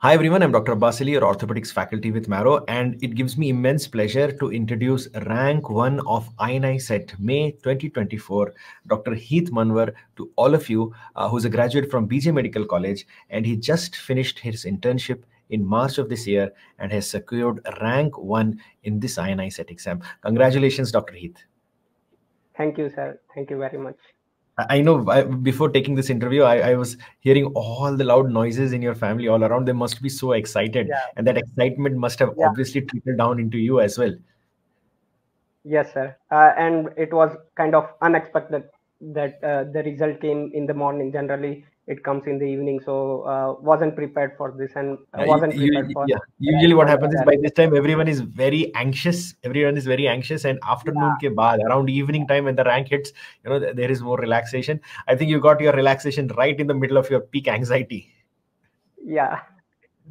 Hi everyone, I'm Dr. Abbas, your orthopedics faculty with Marrow, and it gives me immense pleasure to introduce rank 1 of INI-CET May 2024, Dr. Heet to all of you, who's a graduate from BJ Medical College, and he just finished his internship in March of this year and has secured rank 1 in this INI-CET exam. Congratulations, Dr. Heet. Thank you, sir. Thank you very much. I know before taking this interview, I was hearing all the loud noises in your family all around. They must be so excited, Yeah, and that excitement must have yeah, obviously trickled down into you as well. yes, sir. And it was kind of unexpected that the result came in the morning. Generally, it comes in the evening, so wasn't prepared for this and wasn't prepared for Yeah. rank Usually, what one happens is exam. by this time everyone is very anxious. Everyone is very anxious, and afternoon Yeah, ke baad, around evening time when the rank hits, there is more relaxation. I think you got your relaxation right in the middle of your peak anxiety. yeah.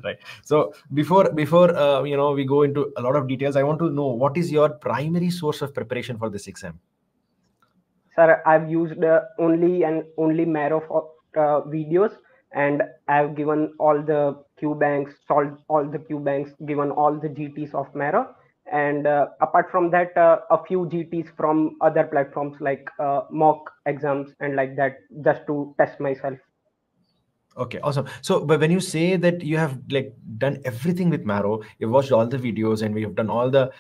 Right. So before we go into a lot of details, I want to know what is your primary source of preparation for this exam. Sir, I've used only and only Marrow videos, and I've given all the QBanks, solved all the QBanks, given all the GTs of Marrow. And apart from that, a few GTs from other platforms like mock exams and like that, just to test myself. Okay, awesome. So, but when you say that you have like done everything with Marrow, you've watched all the videos and we have done all the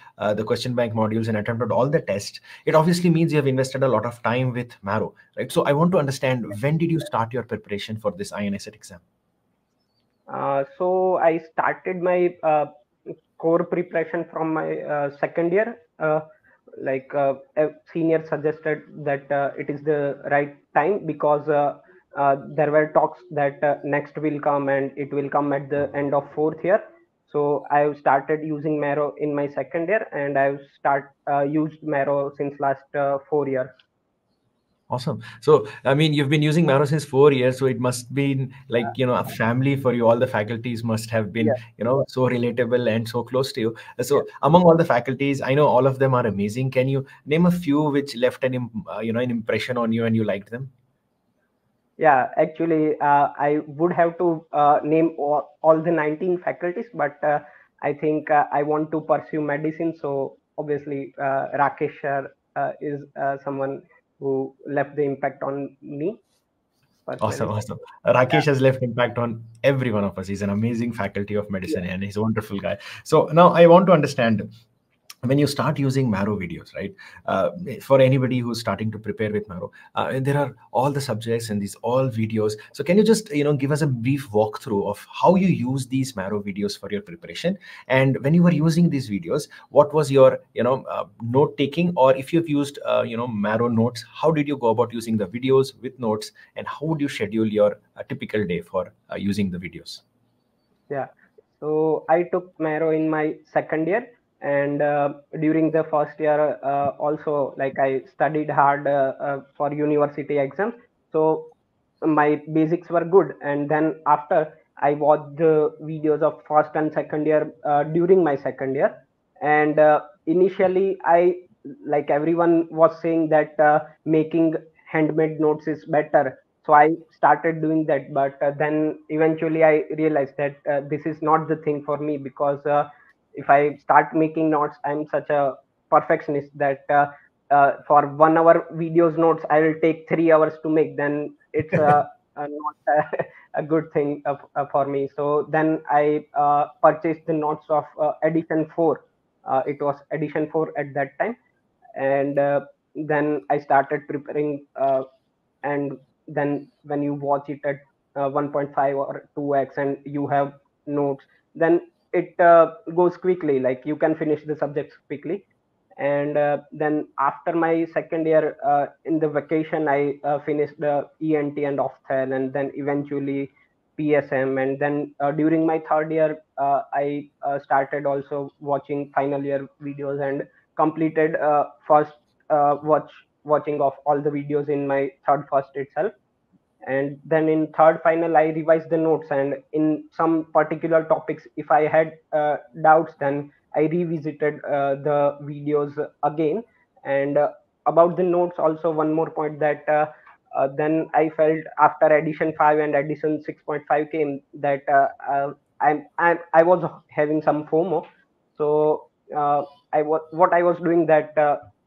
question bank modules and attempted all the tests, it obviously means you have invested a lot of time with Marrow, right? So, I want to understand, when did you start your preparation for this INI-CET exam? So I started my core preparation from my second year. A senior suggested that it is the right time because there were talks that next will come and it will come at the end of fourth year. So I've started using Marrow in my second year, and I've used Marrow since last 4 years. Awesome. So, I mean, you've been using Marrow since 4 years, so it must be like, a family for you. All the faculties must have been, Yeah, so relatable and so close to you. yeah. So, among all the faculties, I know all of them are amazing. Can you name a few which left an impression on you and you liked them? Yeah, actually, I would have to name all the 19 faculties, but I think I want to pursue medicine. So obviously, Rakesh sir is someone who left the impact on me Awesome, personally. awesome. Yeah, Rakesh has left impact on every one of us. He's an amazing faculty of yeah, medicine and he's a wonderful guy. So now I want to understand, when you start using Marrow videos, right? For anybody who's starting to prepare with Marrow, and there are all the subjects and these all videos. So can you just give us a brief walkthrough of how you use these Marrow videos for your preparation? And when you were using these videos, what was your note taking? Or if you've used Marrow notes, how did you go about using the videos with notes? And how would you schedule your typical day for using the videos? yeah. So I took Marrow in my second year, and during the first year, also like I studied hard for university exams. So my basics were good, and then after I watched the videos of first and second year during my second year. And initially I, like everyone was saying that making handmade notes is better, so I started doing that. But then eventually I realized that this is not the thing for me, because if I start making notes, I'm such a perfectionist that for 1 hour videos notes I will take 3 hours to make. Then it's not a good thing for me. So then I purchased the notes of edition 4. It was edition 4 at that time. And then I started preparing, and then when you watch it at 1.5 or 2x and you have notes, then it goes quickly, like you can finish the subjects quickly. And then after my second year, in the vacation, I finished the ENT and ophthal, and then eventually PSM. And then during my third year, I started also watching final year videos and completed first watching of all the videos in my third first itself. And then in third final I revised the notes, and in some particular topics if I had doubts, then I revisited the videos again. And about the notes also, one more point, that then I felt after edition 5 and edition 6.5 came, that I was having some FOMO. So what I was doing that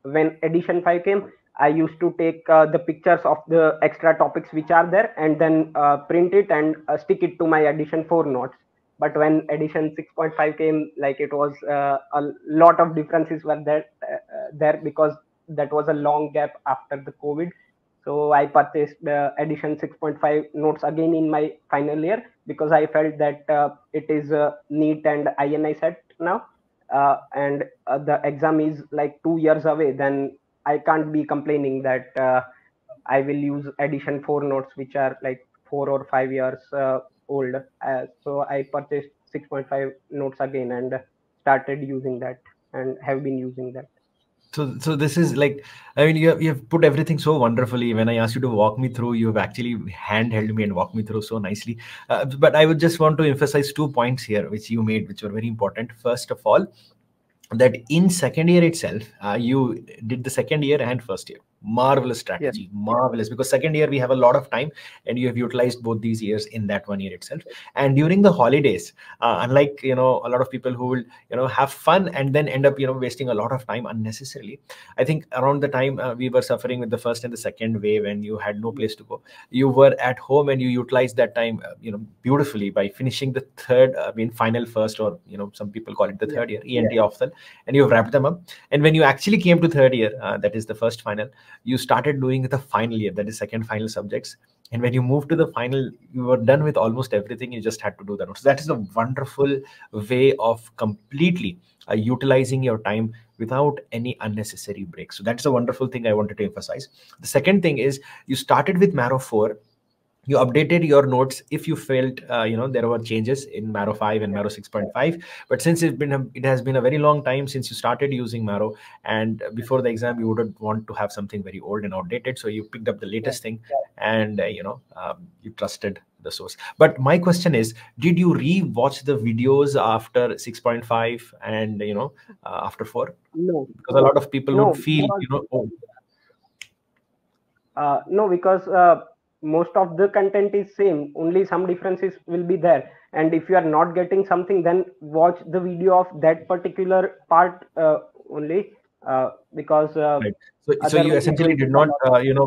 when edition 5 came, I used to take the pictures of the extra topics which are there and then print it and stick it to my edition 4 notes. But when edition 6.5 came, like it was a lot of differences were there because that was a long gap after the COVID. So I purchased edition 6.5 notes again in my final year because I felt that it is NEET and INI-CET now, and the exam is like 2 years away. Then I can't be complaining that I will use edition 4 notes which are like 4 or 5 years old. So I purchased 6.5 notes again and started using that and have been using that. So this is like, I mean, you have put everything so wonderfully. When I asked you to walk me through, you have actually handheld me and walked me through so nicely. But I would just want to emphasize 2 points here, which you made, which were very important. First of all, that in second year itself, you did the second year and first year. Marvelous strategy, marvelous, because second year we have a lot of time and you have utilized both these years in that 1 year itself. And during the holidays, unlike, a lot of people who will, have fun and then end up, wasting a lot of time unnecessarily. I think around the time we were suffering with the first and the second wave and you had no place to go, you were at home and you utilized that time, beautifully by finishing the third, final first, or, some people call it the third year, ENT Ofthal, and you have wrapped them up. And when you actually came to third year, that is the first final, you started doing the final year, that is second final subjects. And when you moved to the final, you were done with almost everything. You just had to do the notes. That is a wonderful way of completely utilizing your time without any unnecessary breaks. So that's a wonderful thing I wanted to emphasize. The second thing is you started with Marrow 4. You updated your notes if you felt there were changes in Marrow 5 and Marrow 6.5. But since it has been a very long time since you started using Marrow, and before the exam you wouldn't want to have something very old and outdated, so you picked up the latest thing, and you trusted the source. But my question is, did you re-watch the videos after 6.5 and after 4? No, Because a lot of people would feel no, because most of the content is same, only some differences will be there, and if you are not getting something, then watch the video of that particular part only, because right. So you essentially did not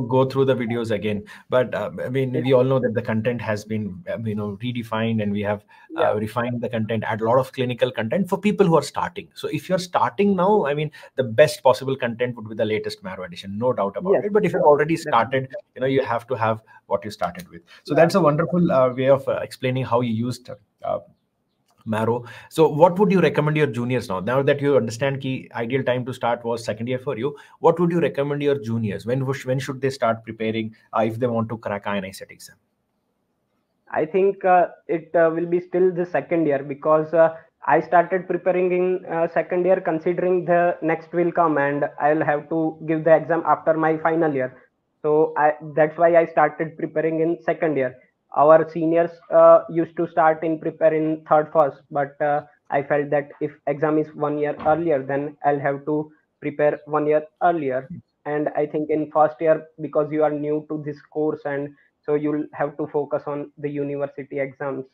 go through the videos again. But I mean, we all know that the content has been redefined, and we have refined the content, add a lot of clinical content for people who are starting. So if you're starting now, I mean, the best possible content would be the latest Marrow edition, no doubt about it. But if you've already started, you have to have what you started with. So that's a wonderful way of explaining how you used Marrow. So what would you recommend your juniors now? Now that you understand key ideal time to start was second year for you, what would you recommend your juniors? When should they start preparing if they want to crack INI-CET exam? I think it will be still the second year, because I started preparing in second year considering the next will come and I'll have to give the exam after my final year. So that's why I started preparing in second year. Our seniors used to start in preparing third first, but I felt that if exam is 1 year earlier, then I'll have to prepare 1 year earlier. And I think in first year, because you are new to this course, and so you'll have to focus on the university exams.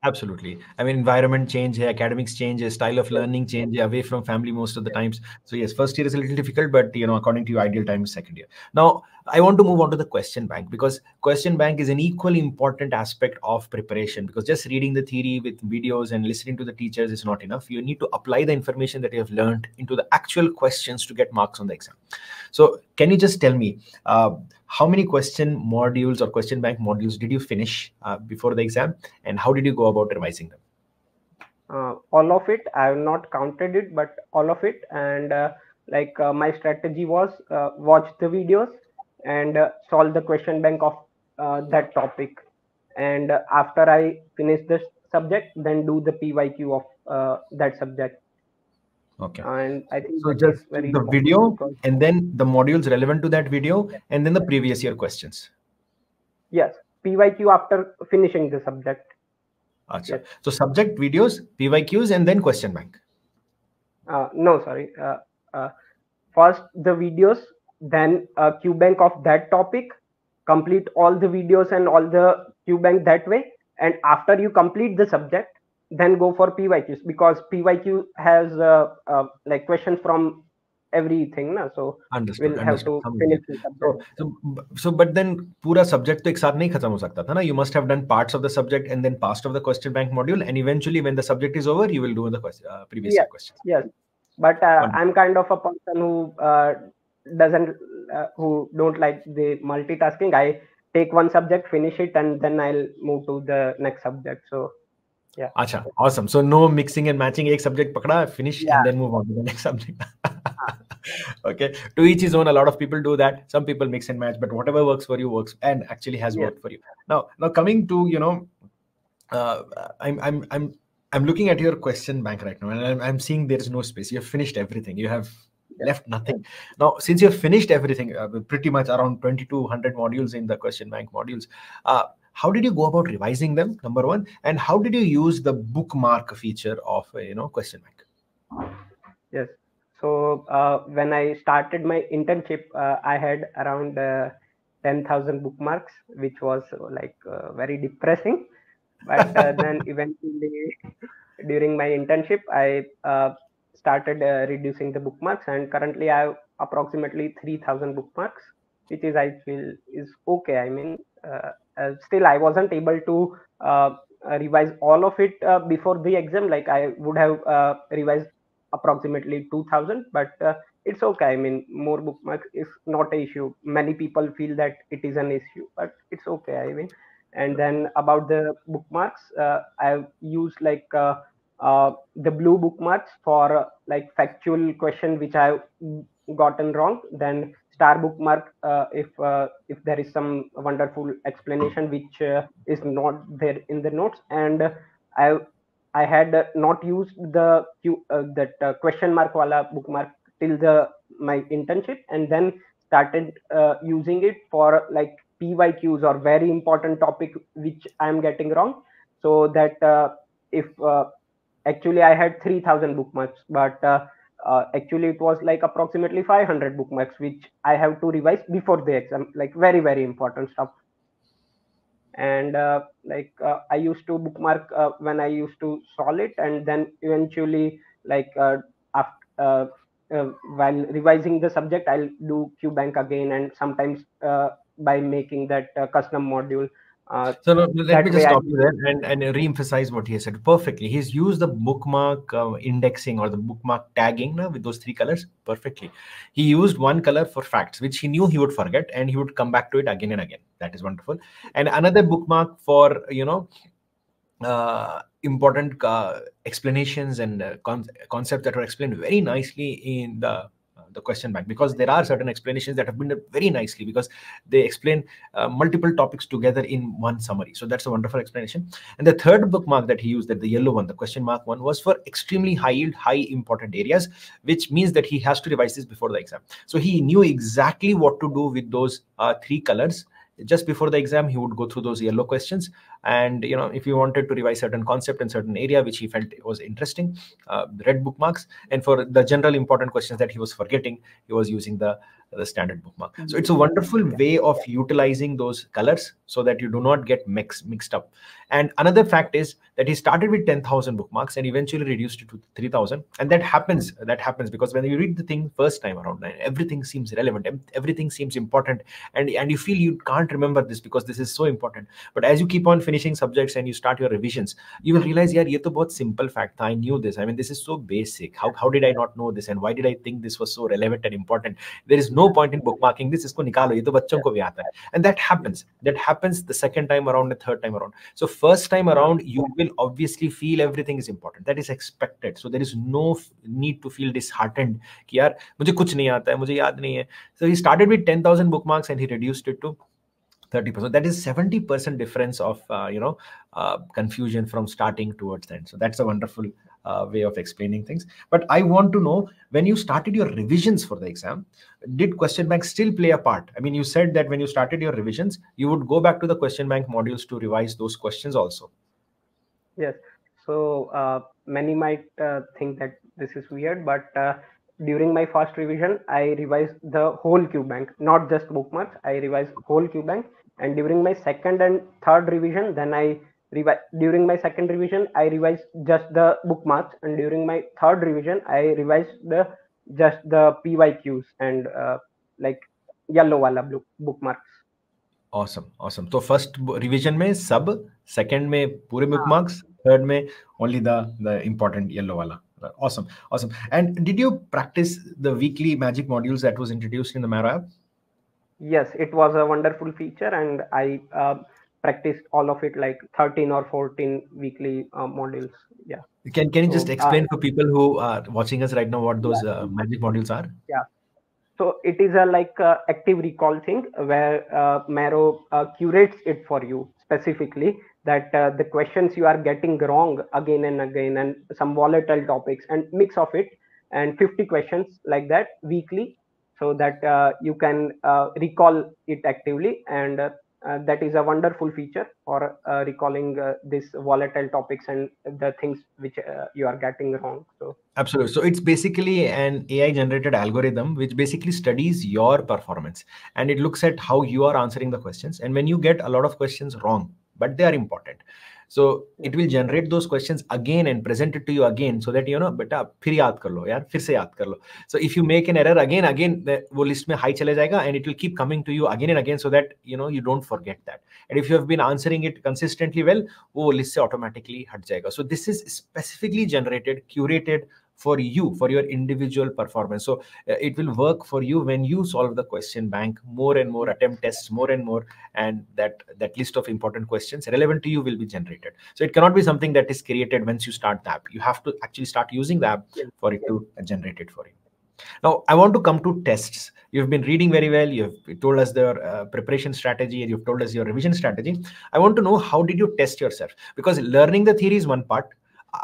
Absolutely. I mean, environment change, academics change, style of learning change, away from family most of the times. So yes, first year is a little difficult, but according to your ideal time is second year. Now, I want to move on to the question bank, because question bank is an equally important aspect of preparation, because just reading the theory with videos and listening to the teachers is not enough. You need to apply the information that you have learned into the actual questions to get marks on the exam. So can you just tell me how many question modules or question bank modules did you finish before the exam, and how did you go about revising them? All of it. I have not counted it, but all of it. And my strategy was watch the videos and solve the question bank of that topic. And after I finish the subject, then do the PYQ of that subject. Okay. And I think so just very the video, and then the modules relevant to that video, and then the previous year questions. Yes, PYQ after finishing the subject. Achha. Yes. So subject, videos, PYQs, and then question bank. No, sorry. First the videos, then QBank of that topic. Complete all the videos and all the QBank that way. And after you complete the subject, then go for PYQs, because PYQ has like questions from everything, na? So Understood, we'll have understood. to समझ गया. finish the subject. But then पूरा subject तो एक साथ नहीं खत्म हो सकता था ना. You must have done parts of the subject and then parts of the question bank module, and eventually when the subject is over, you will do the previous Yes, year questions. yes. But Wonderful. I'm kind of a person who doesn't, who don't like the multitasking. I take one subject, finish it, and then I'll move to the next subject. So yeah. Acha, awesome. So no mixing and matching. एक subject पकड़ा, finish, Yeah. and then move on to the next subject. Okay. To each his own. A lot of people do that. Some people mix and match, but whatever works for you works, and actually has Yes. worked for you. Now coming to uh, I'm looking at your question bank right now, and I'm seeing there is no space. You have finished everything. You have left nothing. Now, since you have finished everything, pretty much around 2200 modules in the question bank modules, how did you go about revising them? Number one, and how did you use the bookmark feature of question bank? Yes. So when I started my internship, I had around 10,000 bookmarks, which was like very depressing. But then eventually, during my internship, I started reducing the bookmarks, and currently I have approximately 3,000 bookmarks, which is, I feel, is okay. I mean, still I wasn't able to revise all of it before the exam. Like I would have revised approximately 2,000, but it's okay. I mean, more bookmarks is not an issue. Many people feel that it is an issue, but it's okay. I mean, and then about the bookmarks, I've used like the blue bookmarks for like factual question which I've gotten wrong. Then star bookmark if there is some wonderful explanation which is not there in the notes. And I I had not used the that question mark wala bookmark till the my internship, and then started using it for like PYQs or very important topic which I'm getting wrong. So that if actually I had 3,000 bookmarks, but actually it was like approximately 500 bookmarks which I have to revise before the exam, like very very important stuff. And I used to bookmark when I used to solve it, and then eventually like after while revising the subject, I'll do QBank again, and sometimes by making that custom module. So no, let me That just way I stop you there and re-emphasize what he has said perfectly. He's used the bookmark indexing or the bookmark tagging now with those three colors perfectly. He used one color for facts, which he knew he would forget, and he would come back to it again and again. That is wonderful. And another bookmark for important explanations and concepts that were explained very nicely in the question bank, because there are certain explanations that have been done very nicely because they explain multiple topics together in one summary. So that's a wonderful explanation. And the third bookmark that he used, that the yellow one, the question mark one, was for extremely high yield, high important areas, which means that he has to revise this before the exam. So he knew exactly what to do with those three colors. Just before the exam, he would go through those yellow questions, and if he wanted to revise certain concept in certain area which he felt was interesting, red bookmarks, and for the general important questions that he was forgetting, he was using the standard bookmark. So it's a wonderful way of utilizing those colors so that you do not get mixed up. And another fact is that he started with 10,000 bookmarks and eventually reduced it to 3,000. And that happens because when you read the thing first time around, everything seems relevant, everything seems important, and you feel you can't remember this because this is so important. But as you keep on finishing subjects and you start your revisions, you will realize, yeah, ye to bahut simple fact tha, I knew this. I mean, this is so basic. How did I not know this, and why did I think this was so relevant and important? There is no point in bookmarking this. Isko nikalo, ye to bachchon ko bhi aata hai. And that happens the second time around, the third time around. So first time around, you will obviously feel everything is important. That is expected. So there is no need to feel disheartened कि यार मुझे कुछ नहीं आता है, मुझे याद नहीं है. So he started with 10,000 bookmarks and he reduced it to 30%. That is 70% difference of confusion from starting towards the end. So that's a wonderful way of explaining things. But I want to know, when you started your revisions for the exam, did question bank still play a part? I mean, you said that when you started your revisions, you would go back to the question bank modules to revise those questions also. Yes. So many might think that this is weird, but during my first revision, I revised the whole QBank, not just bookmarks. I revised whole QBank, and during my second and third revision, then I during my second revision, I revised just the bookmarks, and during my third revision, I revised the just the PYQs and like yellow wala bookmarks. Awesome, awesome. So first revision में सब, second में पूरे हाँ. bookmarks, third में only the important yellow wala. Awesome, awesome. And did you practice the weekly magic modules that was introduced in the Marrow app? Yes, it was a wonderful feature, and I practiced all of it, like 13 or 14 weekly modules. Yeah. Can you just So explain for people who are watching us right now what those yeah, magic modules are? yeah. So it is a like active recall thing where Marrow curates it for you specifically, that the questions you are getting wrong again and again, and some volatile topics and mix of it, and 50 questions like that weekly, so that you can recall it actively, and that is a wonderful feature for recalling these volatile topics and the things which you are getting wrong. So Absolutely. So it's basically an AI generated algorithm which basically studies your performance, and it looks at how you are answering the questions. And when you get a lot of questions wrong, but they are important, so yeah. it will generate those questions again and present it to you again, so that you know beta फिर याद कर लो यार, फिर से याद कर लो. So if you make an error again वो list में high चले जाएगा, and it will keep coming to you again and again, so that you know you don't forget that. And if you have been answering it consistently well, वो list से automatically हट जाएगा. So this is specifically generated, curated for you, for your individual performance. So it will work for you when you solve the question bank more and more, attempt tests more and more, and that list of important questions relevant to you will be generated. So it cannot be something that is created once you start the app. You have to actually start using the app for it to generate it for you. Now, I want to come to tests. You've been reading very well. You've told us the preparation strategy, and you've told us your revision strategy. I want to know, how did you test yourself? Because learning the theory is one part,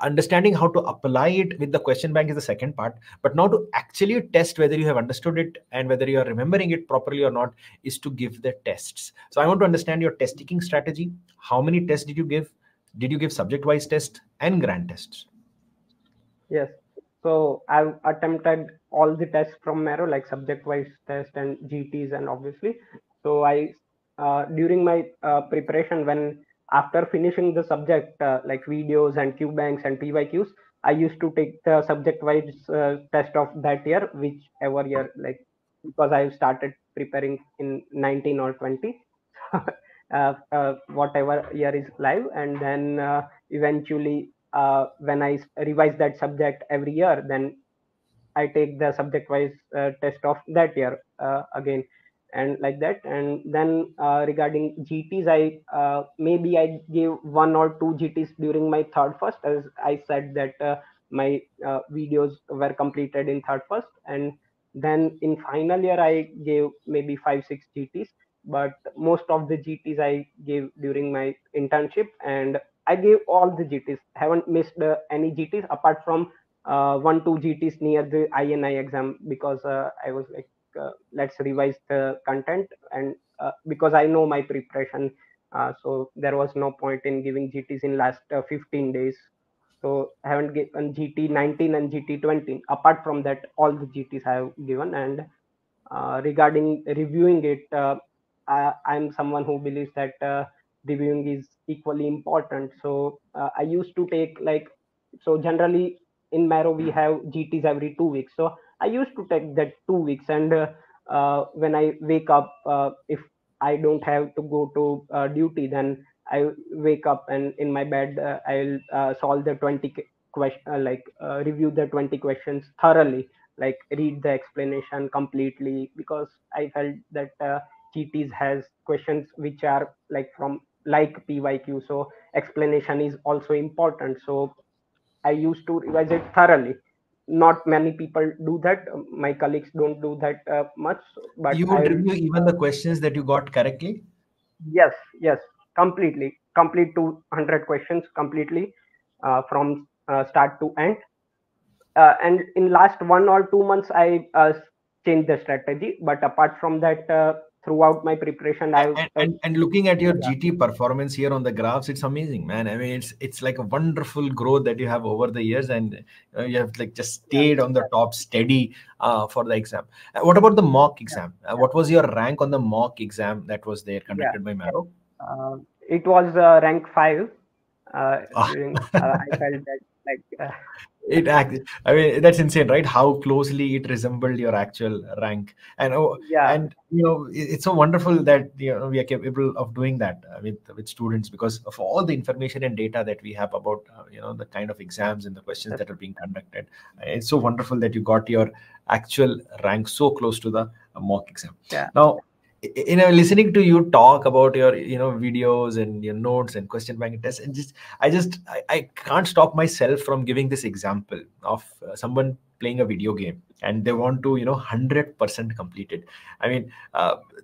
understanding how to apply it with the question bank is the second part, but now to actually test whether you have understood it and whether you are remembering it properly or not is to give the tests. So I want to understand your test taking strategy. How many tests did you give? Did you give subject wise tests and grand tests? Yes. So I've attempted all the tests from Marrow, like subject-wise test and GTs, and obviously. So I, during my preparation, when after finishing the subject, like videos and QBanks and PYQs, I used to take the subject-wise test of that year, whichever year, like, because I started preparing in 19 or 20, whatever year is live, and then eventually when I revise that subject every year, then I take the subject wise test of that year again, and like that. And then regarding GTs, I maybe I gave one or two GTs during my third first, as I said that my videos were completed in third first, and then in final year I gave maybe 5 6 GTs, but most of the GTs I gave during my internship, and I gave all the GTs, haven't missed any GTs apart from 1 2 GTs near the INI exam, because I was like, let's revise the content, and because I know my preparation, so there was no point in giving GTs in last 15 days. So I haven't given GT 19 and GT 20. Apart from that, all the GTs I have given. And regarding reviewing it, I'm someone who believes that reviewing is equally important. So I used to take like, so generally in Marrow we have GTs every 2 weeks. So I used to take that 2 weeks, and when I wake up, if I don't have to go to duty, then I wake up and in my bed I'll solve the 20 question, review the 20 questions thoroughly, like read the explanation completely, because I felt that GTs has questions which are like from like PYQ, so explanation is also important. So I used to revise it thoroughly. Not many people do that. My colleagues don't do that much, but You would I, review even the questions that you got correctly? yes, yes, completely complete 200 questions completely, from start to end. And in last 1 or 2 months I changed the strategy, but apart from that, throughout my preparation I've And looking at your yeah, GT performance here on the graphs, it's amazing, man. I mean, it's like a wonderful growth that you have over the years, and you have like just yeah, stayed on the top steady for the exam. What about the mock yeah, exam? What was your rank on the mock exam that was there yeah. conducted by Marrow? It was rank 5. During I felt that like It act, I mean, that's insane, right? How closely it resembled your actual rank. And yeah, it's so wonderful that we are capable of doing that with students, because of all the information and data that we have about the kind of exams and the questions that are being conducted. It's so wonderful that you got your actual rank so close to the mock exam. yeah, Now, listening to you talk about your videos and your notes and question bank tests, and I can't stop myself from giving this example of someone playing a video game and they want to 100% complete it. I mean,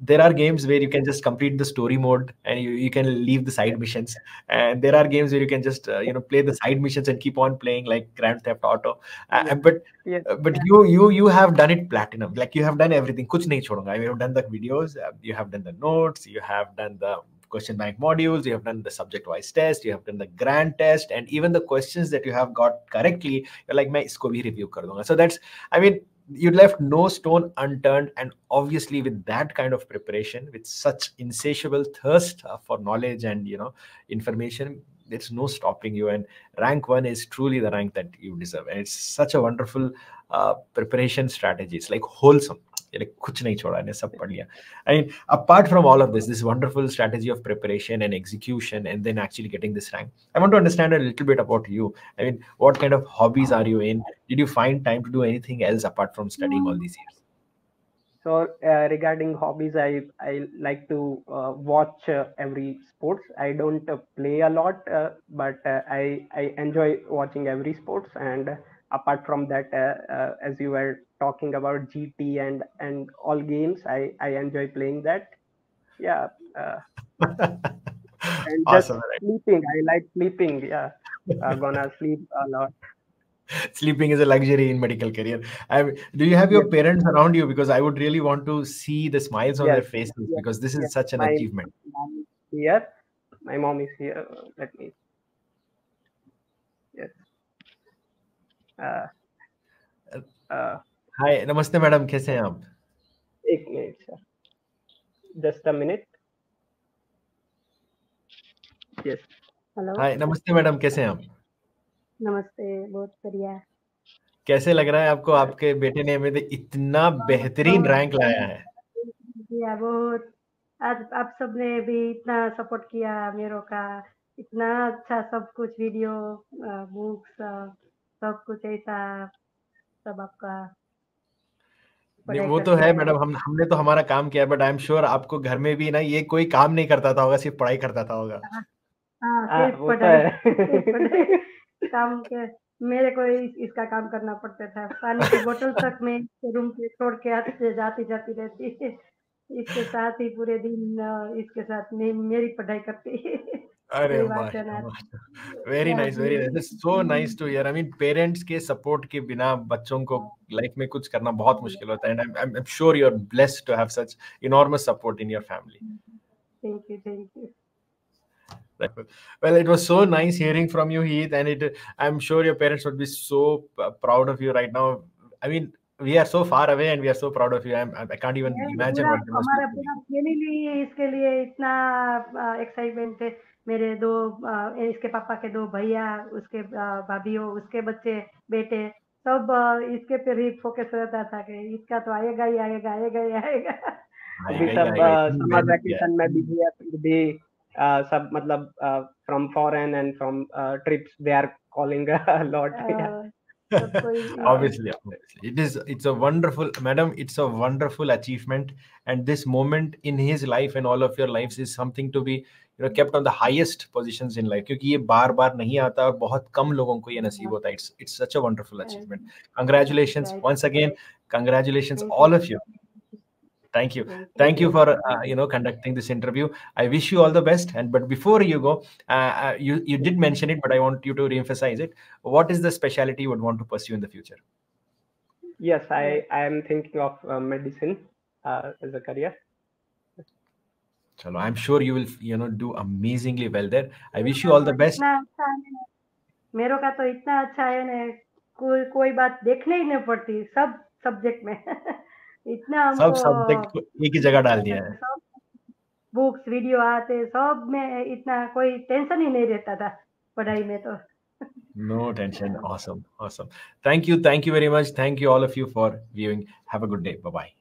there are games where you can just complete the story mode and you can leave the yeah, side missions, and there are games where you can just play the side missions and keep on playing, like Grand Theft Auto. yeah, But yeah, but you have done it platinum. Like, you have done everything. Kuch nahi chhodunga. You have done the videos, you have done the notes, you have done the question bank modules, you have done the subject wise test, you have done the grand test, and even the questions that you have got correctly, you're like, main isko bhi review kar dunga. So that's, I mean, you left no stone unturned. And obviously, with that kind of preparation, with such insatiable thirst for knowledge and information, there's no stopping you. And rank 1 is truly the rank that you deserve. And it's such a wonderful preparation strategy. It's like wholesome. Like, kuch nahi choda, ne sab pad liya. I mean, apart from all of this wonderful strategy of preparation and execution, and then actually getting this rank, I want to understand a little bit about you. I mean, what kind of hobbies are you in? Did you find time to do anything else apart from studying all these years? So regarding hobbies, I like to watch every sports. I don't play a lot, but I enjoy watching every sports. And apart from that, as you were talking about GT and all games, I enjoy playing that. Yeah, and just Awesome. sleeping. I like sleeping. Yeah, gonna sleep a lot. Sleeping is a luxury in medical career. Do you have Yes, your parents around you? Because I would really want to see the smiles on yes, their faces, yes, because this yes. is such an My achievement. mom is here. My mom is here. Let me. Yes. Uh, Uh, uh, Hi, namaste madam, कैसे हैं आप? एक minute sir, just a minute. Yes. Hello. Hi, namaste madam, कैसे हैं आप? नमस्ते, बहुत बढ़िया। कैसे लग रहा है आपको, आपके बेटे ने में इतना बहुत बेहतरीन बहुत रैंक लाया है? बढ़िया, बहुत। आज आप सबने भी इतना सपोर्ट किया मेरे का, इतना अच्छा सब कुछ वीडियो, बुक्स, सब कुछ ऐसा, सब आपका नहीं, पढ़ाई वो तो करते है हैं। मैडम, हमने तो हमारा काम किया, बट आई एम श्योर आपको घर में भी ना ये कोई काम नहीं करता था होगा, सिर्फ पढ़ाई करता था होगा। हाँ, हाँ, सिर्फ वो तो पढ़ाई, है। सिर्फ पढ़ाई काम के। मेरे को इसका काम करना पड़ता था। पानी की बोतल तक मैं रूम पे छोड़ के आती जाती जाती रहती। इसके साथ ही पूरे दिन इसके साथ मैं मेरी पढ़ाई करती। अरे कोई बात है ना, माशाल्लाह, वेरी याद नाइस, वेरी नाइस, नहीं। It's so nice to hear. I mean, parents के सपोर्ट के बिना बच्चों को लाइफ में कुछ करना बहुत मुश्किल होता है, and I am sure you are blessed to have such enormous support in your family. Thank you, thank you. Right. Well, it was so nice hearing from you, Heath, and I'm sure your parents would be so proud of you right now. I mean, we are so far away and we are so proud of you. I can't even imagine पूरा what they must be हमारा feeling. पूरा family इसके लिए इतना excitement है। मेरे दो इसके पापा के दो भैया, उसके भाभीियों, उसके बच्चे, बेटे, सब इसके पे ही फोकस रहता था कि इसका तो आएगा ही आएगा, आएगा ही आएगा। अभी आएगा ही सब आएगा, इतनी समर मेहनत किया है। वैकेशन में बिजी है, फिर भी सब मतलब from foreign and from trips they are calling a lot. सबको Obviously, it's a wonderful, madam, it's a wonderful achievement, and this moment in his life and all of your lives is something to be kept on the highest positions in life, क्योंकि ये बार बार नहीं आता और बहुत कम लोगों को ये नसीब होता है। It's such a wonderful achievement. Congratulations once again. Congratulations all of you. Thank you. Thank you for conducting this interview. I wish you all the best. And but before you go, you did mention it, but I want you to reemphasize it. What is the specialty you would want to pursue in the future? Yes, I am thinking of medicine as a career. Chalo, I'm sure you will do amazingly well there. I wish you all the best. इतना अच्छा है, मेरे का तो इतना अच्छा है ना, कोई बात देखने ही नहीं पड़ती, सब सब्जेक्ट में। इतना सब हमको सब्जेक्ट को एक ही जगह डाल दिया है। सब बुक्स, वीडियो आते, सब में इतना कोई टेंशन ही नहीं रहता था। पढ़ाई में तो। No tension. Awesome. Awesome. Thank you. Thank you very much. Thank you all of you for viewing. Have a good day. Bye bye.